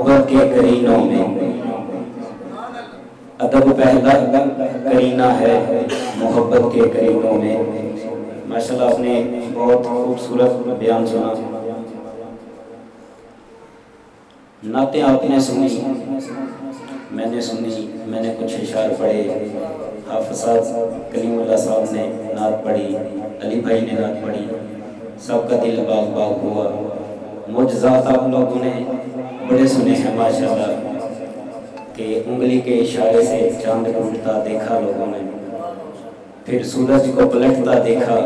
محبت کے کرینوں میں ادب پہلا کرینہ ہے محبت کے کرینوں میں۔ ماشاءاللہ آپ نے بہت خوبصورت بیان سنا، نعتیں آپ نے سنی، میں نے سنی، میں نے کچھ اشعار پڑھے، حافظ صاحب کلیم اللہ صاحب نے نعت پڑھی، علی بھائی نے نعت پڑھی، سب کا دل باغ باغ ہوا۔ معجزات آپ لوگوں نے بڑے سنے ہیں ماشاءاللہ، کہ انگلی کے اشارے سے چاند ٹوٹتا دیکھا لوگوں نے، پھر سورج کو پلٹتا دیکھا،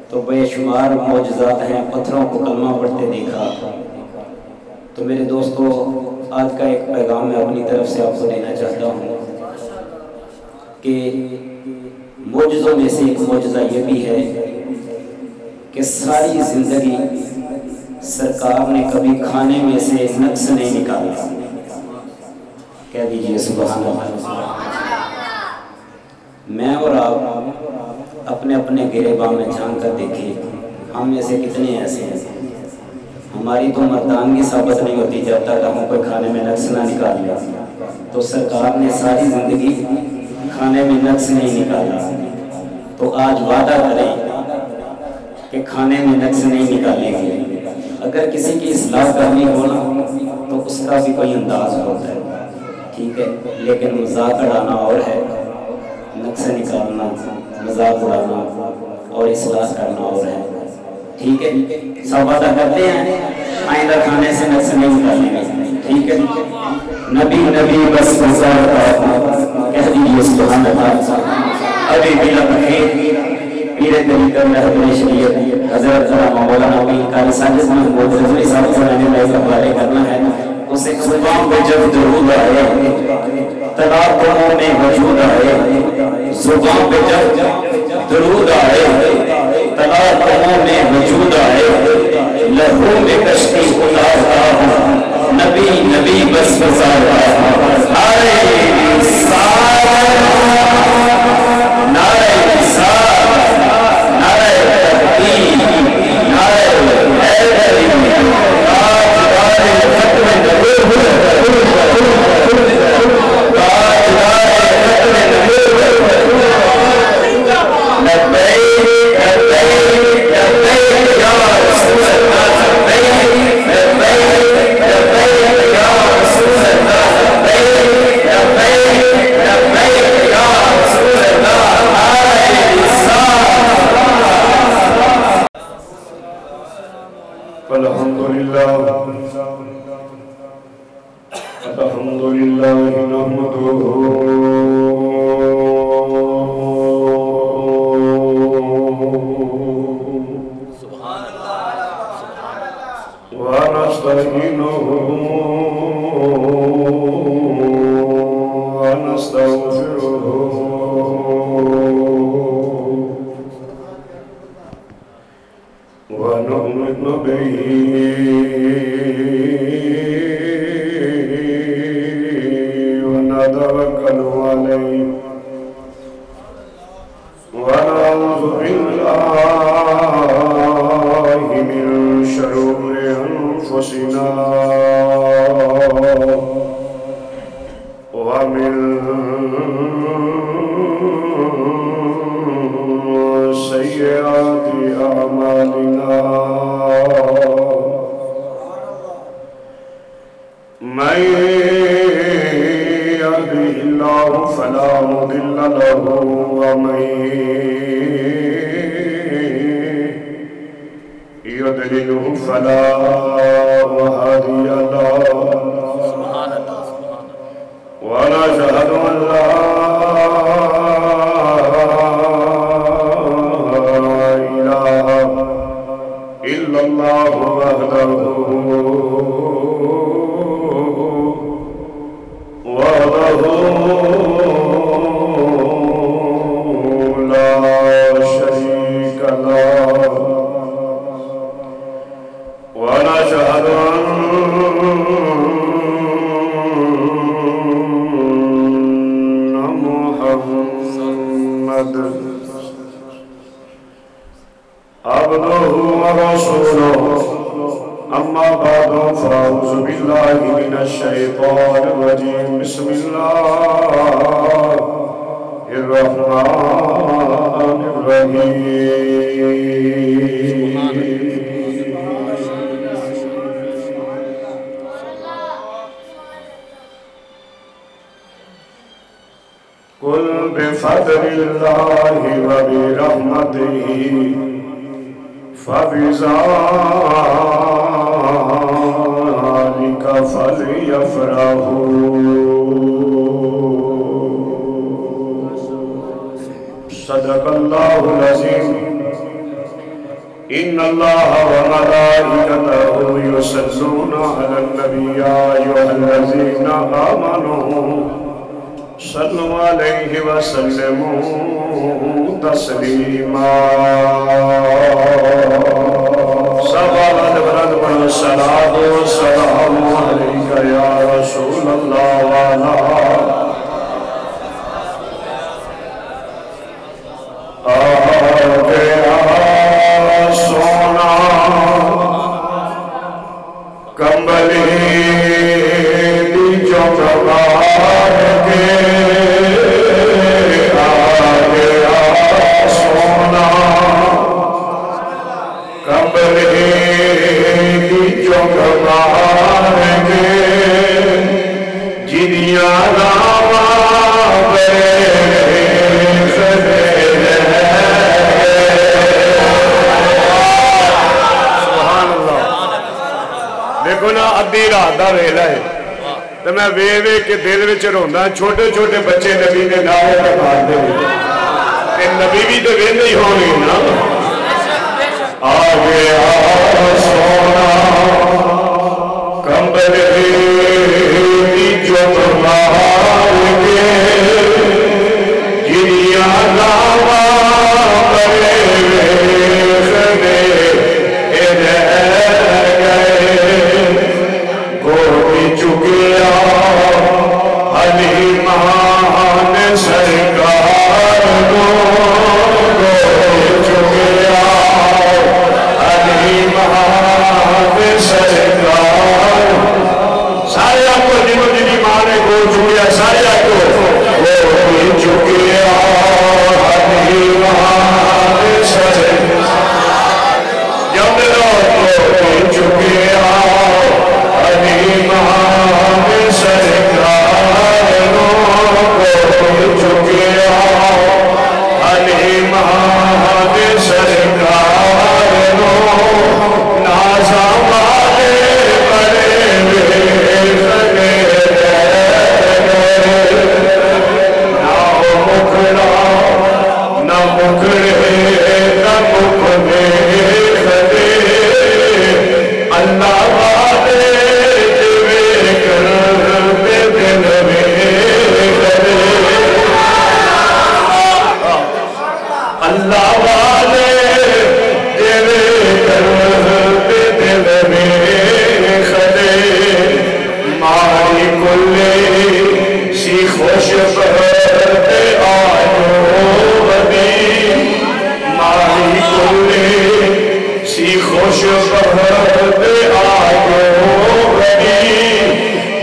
تو بے شمار معجزات ہیں، پتھروں کو کلمہ پڑھتے دیکھا۔ تو میرے دوستو، آج کا ایک پیغام میں اپنی طرف سے آپ کو دینا چاہتا ہوں کہ معجزوں میں سے ایک معجزہ یہ بھی ہے کہ ساری زندگی سرکار نے کبھی کھانے میں سے نقص نہیں نکالا۔ کہہ دیجئے سبحان اللہ۔ میں اور آپ اپنے اپنے گریباں میں جھانک کر دیکھیں، ہم میں سے کتنے ایسے ہیں؟ ہماری تو مردانگی ثابت نہیں ہوتی جب تک ہم کوئی کھانے میں نقص نہ نکال لیا۔ تو سرکار نے ساری زندگی کھانے میں نقص نہیں نکالا، تو آج وعدہ کریں کہ کھانے میں نقص نہیں نکالیں گے۔ اگر کسی کی اصلاح کرنی ہو نا تو اس کا بھی کوئی انداز ہوتا ہے، ٹھیک ہے، لیکن مذاق اڑانا اور ہے، نقص نکالنا، مذاق اڑانا اور اصلاح کرنا اور ہے، ٹھیک ہے۔ سب وعدہ کرتے ہیں آئندہ کھانے سے نقص نہیں نکالیں گے، ٹھیک ہے۔ نبی نبی بس کہہ دیجیے سبحان اللہ۔ ابھی بھی لمحے میرے طریقہ میں حضرت شریعت حضرت مولانا امین قاری ساجد محمود رضوی صاحب سے میں نے حوالے کرنا ہے۔ اسے زبان پہ جب درود آئے، تلاقوں میں وجود آئے، زبان پہ جب درود آئے، تلاقوں میں وجود آئے، لہو میں کشتی اتارتا ہوں، نبی نبی بس گزارتا ہوں۔ نعرہ رسالت، نعرہ رسالت، نعرہ تحقیق، نعرہ حیدری، تاجدار ختم نبوت، تاجدار ختم نبوت، لبیک لبیک لبیک یا رسول اللہ، لبیک لبیک لبیک یا رسول اللہ، لبیک لبیک لبیک یا رسول اللہ۔ نعرہ رسالت۔ الحمدللہ الحمدللہ نحمدہ ونستعینہ ونستغفرہ ونؤمن به ونتوکل علیہ ونعوذ باللہ من شرور انفسنا ومن سیئات اعمالنا، من يهده الله فلا مضل له ومن يضلله فلا هادي له، ونشهد أن لا إله إلا الله وحده لا شريك له، ونشهد أن محمد عبده ورسوله، أما بعد فأعوذ أعوذ بالله من الشيطان الرجيم بسم الله الرحمن الرحيم قل بفضل الله وبرحمته فبذلك فليفرحوا صدق الله العظيم إن الله وملائكته يصلون على النبي يا أيها الذين آمنوا صلوا عليه وسلموا تسليما الصلاة والسلام عليك يا رسول الله وعلى آلك يا سونا کمبلی دی جو کبار کے آگیا سونا کمبلی دی جو کبار کے جنیا ناما دیکھو نا ادھی رات دا ویلا ہے تو میں وے کے دل وچ روندا چھوٹے چھوٹے بچے نبی دے نعرے تے مارتے ہوئے تے نبی بھی تے ویندے ہی ہون گے نا آ گیا سونا کمبل دی جو مار کے جنیا ناوا کرے چکیا حلیمان سرکار کو چکیا حلیمان سرکار سارے آپ کو جنہوں جنہی ماں نے گو چکیا سارے آپ کو گو چکیا حلیمان سرکار جب لوگ گو چکیا حلیمان سرکار کو چکیا حلیمان سرکار کو نازا والے بڑے خلے نہ مکھڑا نہ مکھڑے نہ مکھڑے خلے اللہ والے اللہ والے تیرے کرتے دل میں خدے ماری کلے سی خوش بہتے آئو بدی ماری کلے سی خوش بہتے آئو بدی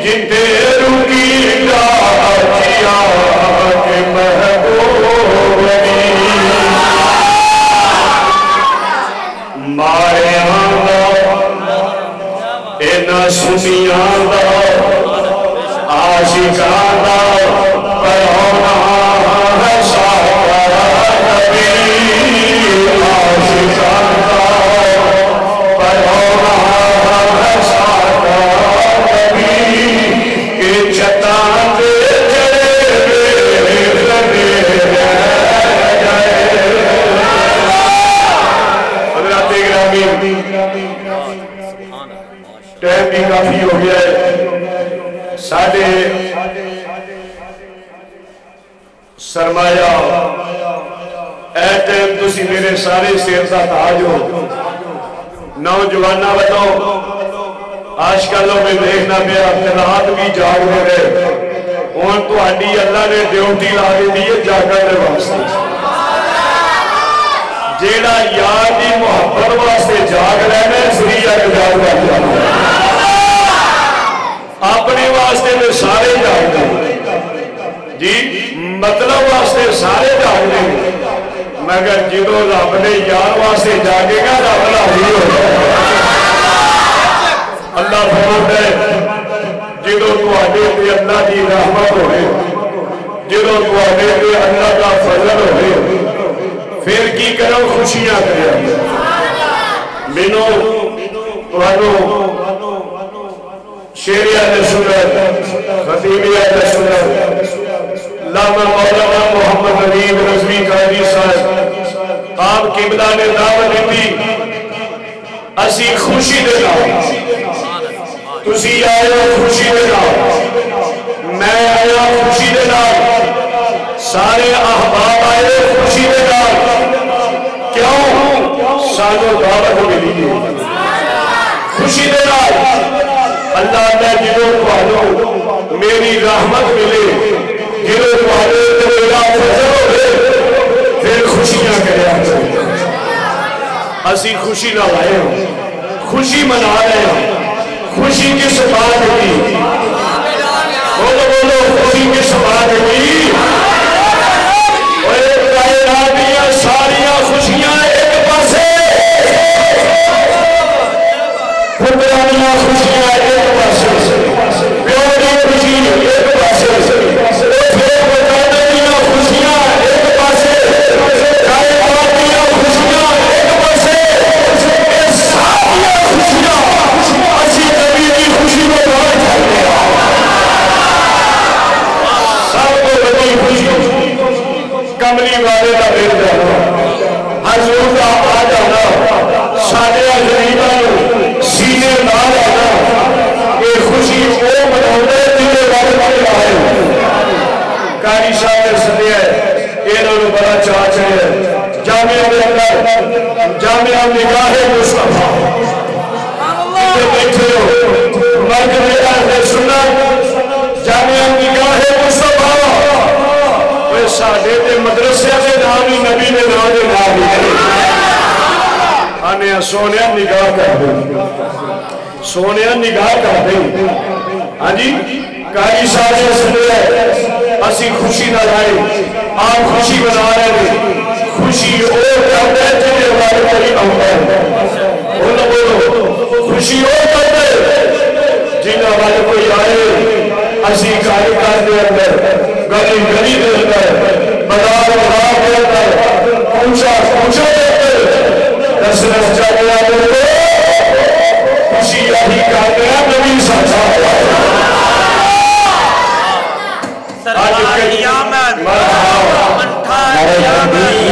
جتے رکی ڈاچیا کے محبوب بدی ماریاں دا اینا سنیاں دا عاشقاں دا پرونا ہے سارا نبی عاشقاں دا پرونا ہے سارا نبی کہ چتان دے چڑے بے خدے ٹائم بھی کافی ہو گیا ہے ساڑھے سرمایہ اے ٹائم تسی میرے سارے سیر دا تاج ہو نوجوانہ بتاؤ آج کلوں میں دیکھنا پیا اختلاط بھی جاگ دے رہے ان تو ہڈی اللہ نے ڈیوٹی لا دے دیئے جاگا دے واسطے جیڑا یار دی محبت واسطے جاگ رہے میں سری اک جاگ رہے اپنے واسطے میں سارے جاگ دے جی مطلب واسطے سارے جاگ دے مگر جدو رب نے یار واسطے جاگے گا رب راضی ہو جائے اللہ فرماتا ہے جدو تواڈے تے اللہ دی رحمت ہوئے جدو تواڈے تے اللہ کا فضل ہوئے پھر کی کرو خوشیاں کرو مینوں تانوں شیریہ نے سنت خطیبیہ نے سنت علامہ مولانا محمد نبیب رضوی قادری صاحب آپ قبلہ نے دعوت دیتی اسی خوشی دے نال تسی آئے ہو خوشی دے نال میں آیا خوشی دے نال سارے احباب آئے خوشی دے نال کیوں سانو دعوت ملی ہے خوشی دے نال اللہ نے جدو تانوں میری رحمت ملے جدو تانوں میرا فضل ہوئے پھر خوشیاں کریا اسی خوشی نہ لائے ہوں خوشی منا رہے ہیں خوشی کس بات کی بولو بولو خوشی کس بات کی کائنات دیا ساریاں خوشیاں ایک پاسے پترانیاں خوشیاں ایک پاسے پیوری خوشی ایک پاسے خوشیاں ایک پاسے کائنات دیا خوشیاں ایک پاسے ساریاں خوشیاں اسی نبی کی خوشی کو بہت چاہتے ہیں سب کو بڑی خوشی کملی والے کا دل جانا حضور کا آ جانا سارے غریباں سینے نال آنا یہ خوشی وہ مناؤں جنہیں رب نے آئے قاری صاحب نے سنیا ہے انہوں نے بڑا چاہ چاہے جامعہ میں اندر جامعہ نگاہ مصطفیٰ بیٹھے ہو مرد میرا ہے سننا جامعہ نگاہ مصطفیٰ وہ ساڑھے دے مدرسے دے نامی نبی نے نامی نامی آنے سونیا نگاہ کر دیں سونیا نگاہ کر دیں ہاں جی قاری صاحب نے سنیا ہے اسی خوشی نہ لائے آپ خوشی بنا رہے ہیں خوشی او کرتے جنہیں والے کوئی آتا ہے بولو بولو خوشی او کرتے جنہیں والے کوئی آئے اسی کارکار دے اندر گلی گلی دے اندر بڑار بڑار دے اندر پوچھا پوچھا دے اندر دس رس جاگے آدھے خوشی یہی کرتے ہیں نبی ساتھا سرکار قیامت منٹھار قیامت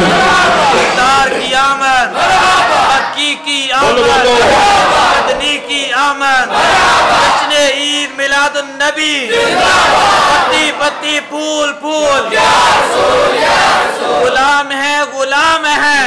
مختار قیامت حقیقی آمد مدنی کی آمد جشن عید میلاد النبی پتی پتی پھول پھول غلام ہے غلام ہے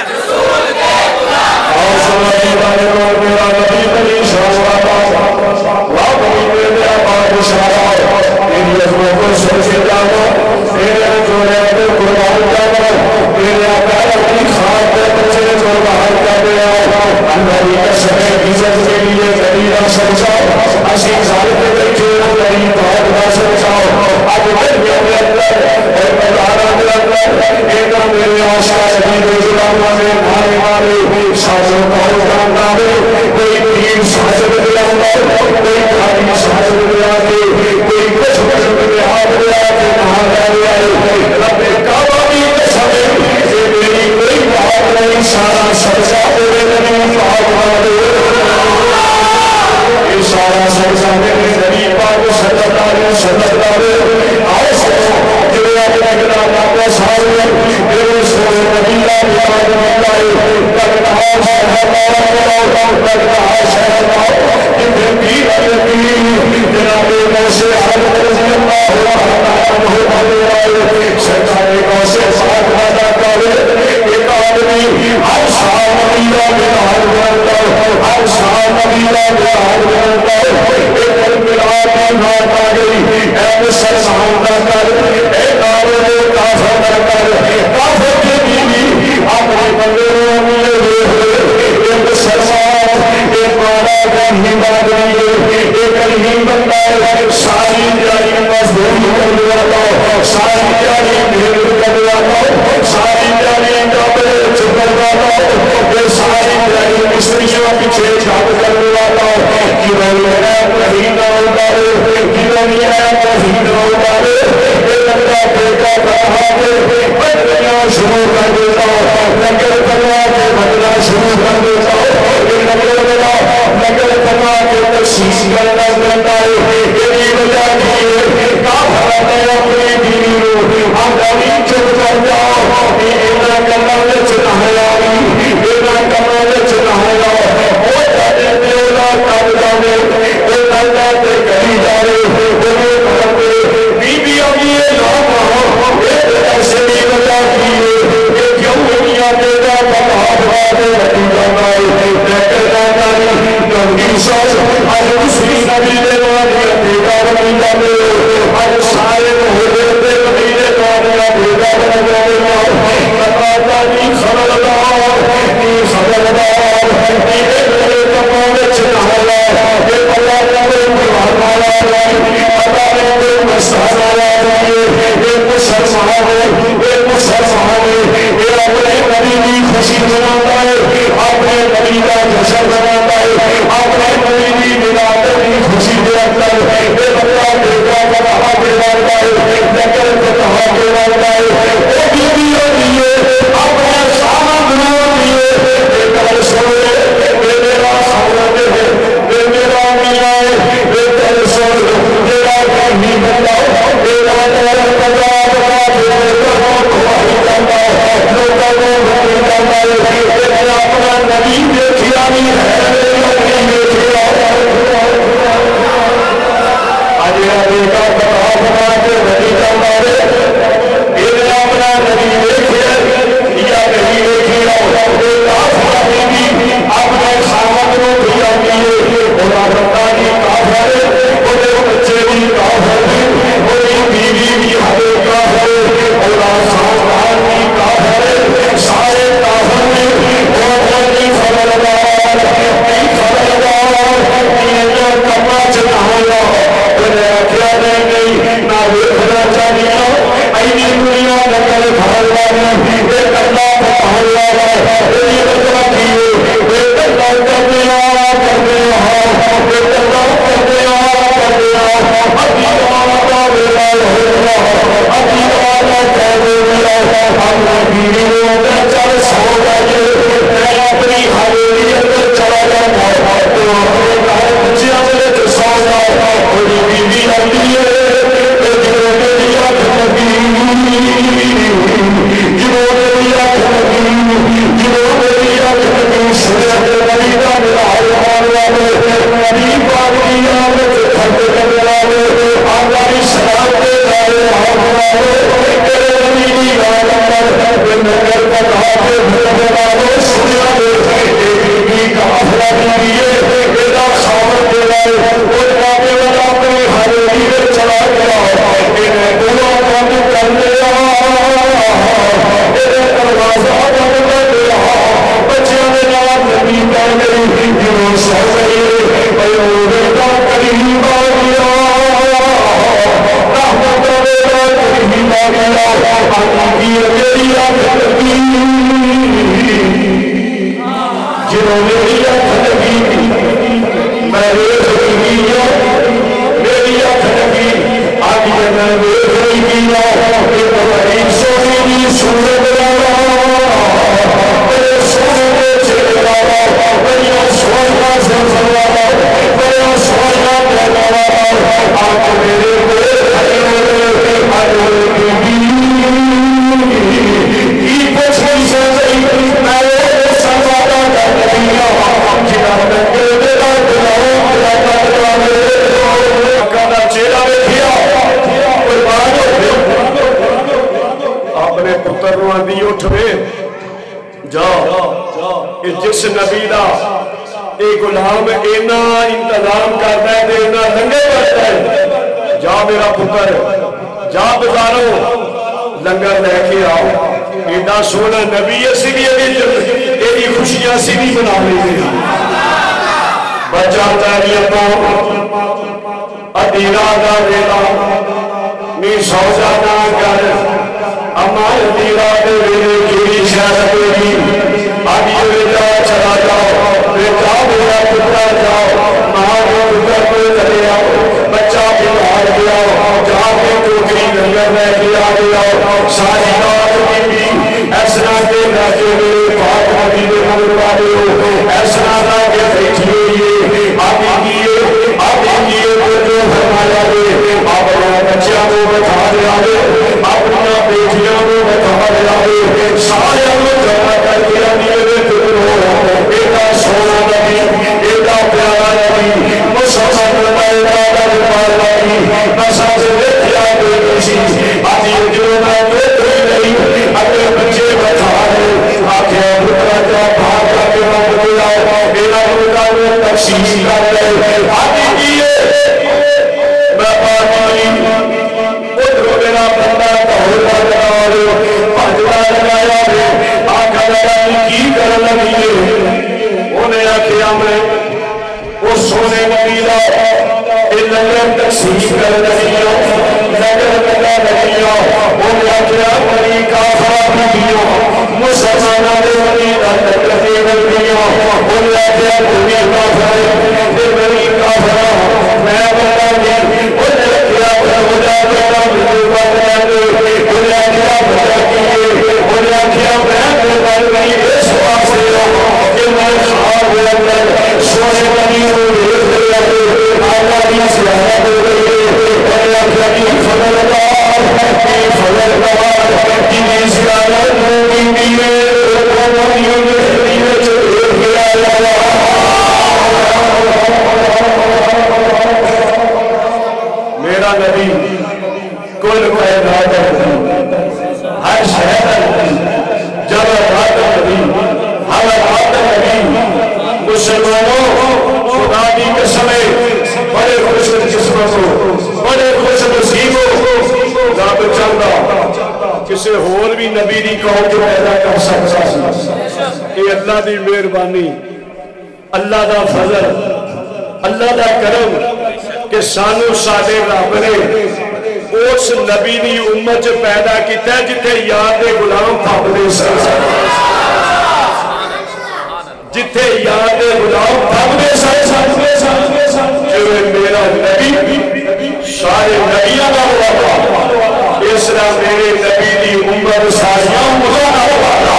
ساری شروع کر دیتا ہوں لنگر کروا کے بھجنا شروع کر دیتا ہوں لنگر کروا کے تشخیص کرنا کرتا ہے یہی وجہ ہے کافر نے اپنی بیوی کو آگاہی چپ کر جاؤ اینا کرنا چنا ہے اینا کرنا چنا ہے وہ جانے دیولا کر جانے وہ نلدہ تے کری جانے وہ بیوی ابھی لوگ ایسے بھی وجہ کی ہے کیوں دنیا کے دا بہت باتیں رکھی جانا ہے لیکن جانا ہے نبی ساز آج دوسری نبی دے وانی بیگا بنی جانے آج سارے محلے دے نبی دے وانی بیگا بنی جانے لگاتا نی خبردار نی خبردار نی ایک کمانے چنہالا یہ اللہ نے مہارمالا اللہ نے مسحرالا یہ مسلمان ہے یہ اپنے نبی کی خوشی مناتا ہے اپنے نبی کا جشن مناتا ہے اپنے نبی کی ولادت کی خوشی مناتا ہے یہ بندہ بیٹا کہا کہلاتا ہے نکل کہا کہلاتا ہے وہ بیوی ہوتی ہے اپنے سامان ہوتی ہے یہ کل سوئے میرا سامان ہے میرا میاں ہے یہ کل سوئے میرا نہیں بندہ میرا اپنا نبی دیکھیا نہیں ہے آج نبی کا بڑا بنا کے نبی کا مارے اپنا نبی دیکھیا یا نہیں دیکھیا اپنے سامت کو بھی آتی ہے انہاں بندہ بھی کافر ہے انہیں بچے بھی کافر ہے انہیں بیوی بھی ہمیں کافر ہے اور سامان بھی کافر ہے سارے کافر ہیں اور نہیں خبردار نہیں خبردار یہ جو کپڑا چنہایا انہیں اکھیا نہیں نہ دیکھنا چاہیے اینی دنیا نکل بھروانا ایک اللہ بھروانا یہ بچہ کیے ایک اللہ کر دیا ایک اللہ کر دیا ابھی آتا ویلا ہوگا ابھی آتا کہہ دیا ہم بیویوں میں چل سو گئے میں اپنی حویلی اندر چلا جاتا تو اپنے بچیاں میں سو جاتا اور بیوی آتی ہے جنہوں نے لیا نبی جنہوں نے لیا نبی سنت نبی کا میرا حیوان والے نبی پاکی آمد خرد کرنے والے آگاہی سلام دے جائے میرے نبی کی آمد نگر پر آگے بھرنے والے سنیا دے ایک بھی کافرہ بھی ہے میرا خامت دے رہے وہ جانے والا اپنی حویلی میں چلا گیا انہیں دعا بند کر لیا انہیں دروازہ بند کر لیا بچیاں نے نام نبی کر گئی جنہوں سو گئی بیوریتا قریب آ گیا رحمت بیتا قریب آ گیا آنی کی اکیلی آنکھ نبی جنہوں نے لیا نبی میرے حبیبیہ میری آنکھ نبی آگی میں میری کیا ایک بڑی سونی سورہ بلالا میرے سونے چہرہ میرے سونا زلزلہ میرے سونا بلالا آنکھ میرے میرے آگے کی پچھلی سے میرے سنواتا نبیہ جنہاں تکے میرا اپنے پتر نو آندی اٹھوے جا جس نبی دا اے غلام اینا انتظام کرتا ہے اینا لنگے کرتا ہے جا میرا پتر جا بزارو لنگر لے کے آؤ اینا سونا نبی اسی بھی ایدی خوشیاں سی بھی بنا لیتے ہیں بچہ تاریتوں ادیرہ دا ویلا نی سوزا نہ کر اما ادیرہ دے ویلے کیری شہر دیگی آگی ویلا چلا جاؤ بیٹا میرا پتر جاؤ ماں کو پتر کو چلے آؤ بچہ بیمار گیا لنگر لے کے آ گیا ساری رات بھی ایسا کے راجے میرے پاک نبی دے مگر والے ہو ایسا نہ کہ بیٹھی ہوئی آدھی کیے جو فرمایا دے اپنا بچیاں کو بتا دیا دے اپنا بیٹیاں کو بتا دیا دے سارے کو جمع کر کے آدھی ایڈا سونا نبی ایڈا پیارا نبی مسلمان نبی نسا سے دیکھا دے کسی آدھی جو میں دیکھے نہیں اپنے بچے بتا رہے آنکھیں بکرا جا بھاگا کے رب دیا میرا بکرا میں تقسیم کر رہے آدھی کیے میں پانی ادھر میرا بندہ کہوڑا لگا رہے بھاجوڑا لگایا رہے آنکھا لگا کی کر لگیے انہیں آکھیا میں وہ سونے نبیلا یہ لگن تقسیم کر لگیا لگن لگا لگیا انہیں آکھیا بڑی کافرہ بھیڑیا مسلمانہ دے بڑی لگن لگیا انہیں آکھیا بڑی کافرہ بڑی کافرہ میں بڑا نہیں انہیں آکھیا بڑا بڑا مجھے بڑا نہیں انہیں آکھیا بڑا کیے انہیں آکھیا میں بڑا نہیں اس واسے کہ میں خواب اندر سونے بنی ہوئی آلہ کی سیاحہ ہو گئی انہیں آکھیا کی فضلدار کی سیاحہ ہوگی دیئے میرا نبی کل کائنات ہر شہر جب رات نبی ہر رات نبی مسلمانوں خدا دی قسم بڑے خوش قسمت ہو بڑے خوش نصیب ہو رب چاہتا کسی اور بھی نبی دی قوم جو پیدا کر سکتا یہ اللہ دی مہربانی اللہ دا فضل اللہ دا کرم کہ سانو ساڈے رب نے اس نبی دی امت پیدا کیتا ہے جتھے یار دے غلام پھبدے سن جتھے یار دے غلام پھبدے سن جو میرا نبی سارے نبیاں دا والا اس طرح میرے نبی دی امت ساریاں مزہ والا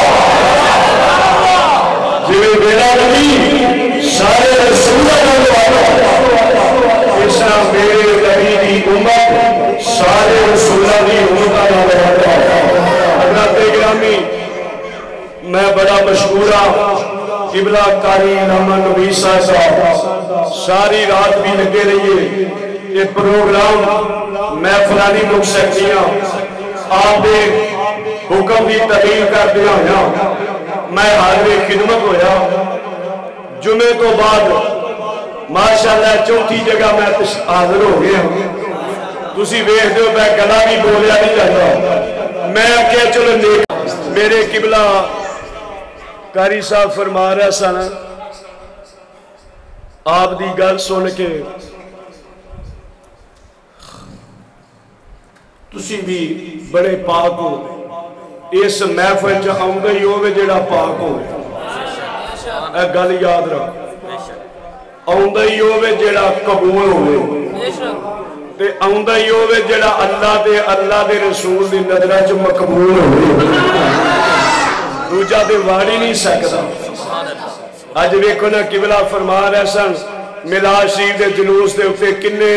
جو میرا نبی سارے رسولوں دا والا اس طرح میرے نبی دی امت سارے رسولوں دی امت دا والا حضرت گرامی میں بڑا مشہورہ قبلہ قاری علامہ نبی صاحب ساری رات بھی لگے رہیے یہ پروگرام میں فلانی مک سکتی ہوں آپ دے حکم کی تبدیل کر دیا ہوا میں حاضر خدمت ہویا جمعے تو بعد ماشاءاللہ چوتھی جگہ میں حاضر ہو گیا تسی ویکھ دو میں گلا بھی بولیا نہیں جاتا میں کہ چلو نیک میرے قبلہ قاری صاحب فرما رہا سن آپ دی گل سن کے تسی بھی بڑے پاک ہو اس محفل چ آؤندا ہی ہوے جڑا پاک ہو اے گل یاد رکھ آؤندا ہی ہوے جڑا قبول ہوے تے آؤندا ہی ہوے جڑا اللہ دے رسول دی نظراں چ مقبول ہوے دوجا تے واڑی نہیں سکدا اج ویکھو نا قبلہ فرما رہے سن میلاد شریف دے جلوس دے اوتے کنے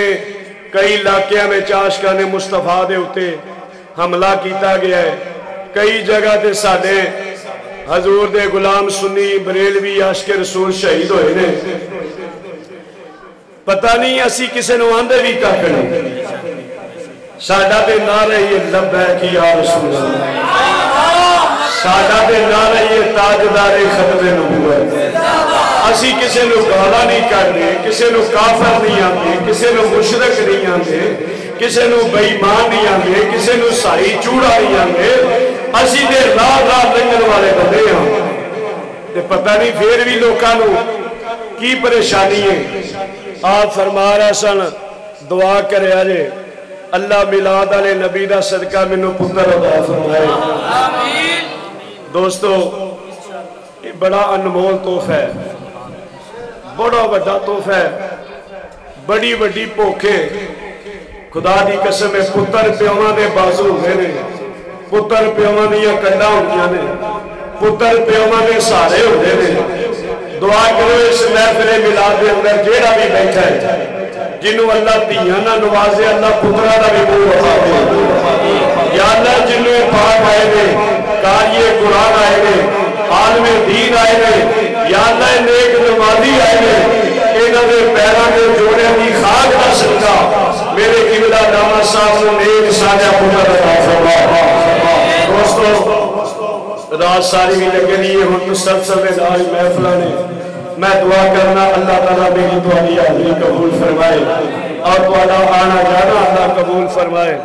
کئی علاقیاں میں عاشقاں مصطفیٰ دے اوتے حملہ کیتا گیا ہے کئی جگہ تے ساڈے حضور دے غلام سنی بریلوی عاشق رسول شہید ہوئے نے پتہ نہیں اسی کسے نو آندے بھی ککھ نہیں ساڈا تے نعرہ یہ لبیک یا رسول اللہ ساڈا تے نعرہ یہ تاجدار ختم نبوت اسی کسے نو گالا نہیں کرنے کسے نو کافر نہیں آندے کسے نو مشرک نہیں آندے کسے نو بے ایمان نہیں آندے کسے نو سائی چوڑا نہیں آندے اسی دے راہ لنگن والے بندے ہاں تے پتہ نہیں پھر بھی لوکاں نو کی پریشانی ہے آپ فرما رہا سن دعا کرے آجے اللہ میلاد علیہ نبی دا صدقہ منو پتر عطا فرمائے دوستو یہ بڑا انمول تحفہ ہے بڑا بڑا تحفہ ہے بڑی بڑی پوکھے خدا دی قسم ہے پتر پیواں دے بازو ہوئے نے پتر پیواں دیا کنڈا ہوندیاں نے پتر پیواں دے سارے ہوندے نے دعا کرو اس محفل میلاد دے اندر جیڑا بھی بیٹھا ہے جنہوں اللہ دیاں نہ نوازے اللہ پترا دا بھی منہ وفا دے یا اللہ جنہوں پاک آئے نے قاری قرآن آئے نے عالم دین آئے نے یا اللہ نیک نمازی آئے نے انہاں دے پیراں دے جوڑے دی خاک دا صدقہ میرے قبلہ داماد صاحب نے نیک ساجہ پتر عطا فرما دوستو رات ساری بھی لگے لیے ہوں تو سلسلے میں آج محفلہ نے میں دعا کرنا اللہ تعالیٰ میری دعا حاضری قبول فرمائے اور دعا آنا جانا اللہ قبول فرمائے